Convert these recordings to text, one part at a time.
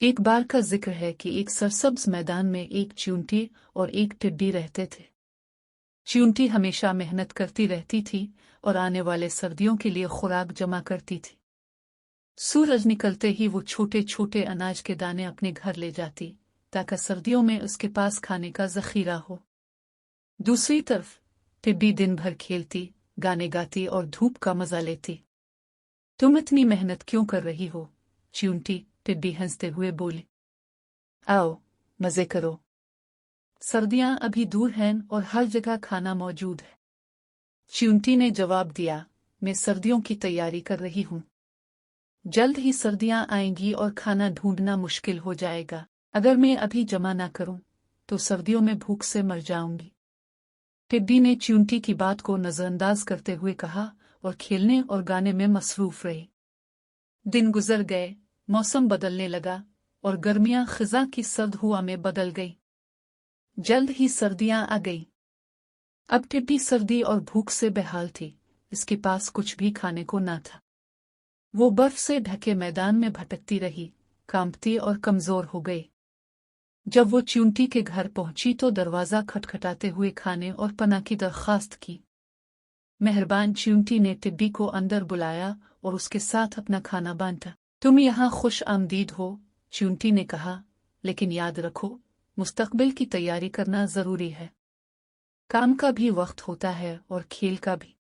एक बार का जिक्र है कि एक सरसब्ज मैदान में एक चींटी और एक टिड्डी रहते थे। चींटी हमेशा मेहनत करती रहती थी और आने वाले सर्दियों के लिए खुराक जमा करती थी। सूरज निकलते ही वो छोटे छोटे अनाज के दाने अपने घर ले जाती ताकि सर्दियों में उसके पास खाने का जखीरा हो। दूसरी तरफ टिड्डी दिन भर खेलती, गाने गाती और धूप का मजा लेती। तुम इतनी मेहनत क्यों कर रही हो? चींटी टिड्डी हंसते हुए बोली। आओ मजे करो, सर्दियां अभी दूर हैं और हर जगह खाना मौजूद है। चींटी ने जवाब दिया, मैं सर्दियों की तैयारी कर रही हूँ। जल्द ही सर्दियां आएंगी और खाना ढूंढना मुश्किल हो जाएगा। अगर मैं अभी जमा ना करूं तो सर्दियों में भूख से मर जाऊंगी। टिड्डी ने चींटी की बात को नजरअंदाज करते हुए कहा और खेलने और गाने में मसरूफ रही। दिन गुजर गए, मौसम बदलने लगा और गर्मियां खिजा की सर्द हुआ में बदल गई। जल्द ही सर्दियां आ गई। अब टिड्डी सर्दी और भूख से बेहाल थी। इसके पास कुछ भी खाने को ना था। वो बर्फ से ढके मैदान में भटकती रही, कांपती और कमजोर हो गई। जब वो चींटी के घर पहुंची तो दरवाजा खटखटाते हुए खाने और पनाह की दरख्वास्त की। मेहरबान चींटी ने टिड्डी को अंदर बुलाया और उसके साथ अपना खाना बांटा। तुम यहाँ खुश आमदीद हो, चींटी ने कहा, लेकिन याद रखो, मुस्तकबिल की तैयारी करना जरूरी है। काम का भी वक्त होता है और खेल का भी।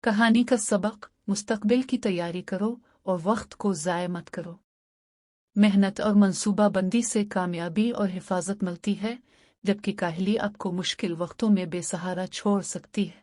कहानी का सबक, मुस्तकबिल की तैयारी करो और वक्त को ज़ाय मत करो। मेहनत और मंसूबाबंदी से कामयाबी और हिफाजत मिलती है, जबकि काहली आपको मुश्किल वक्तों में बेसहारा छोड़ सकती है।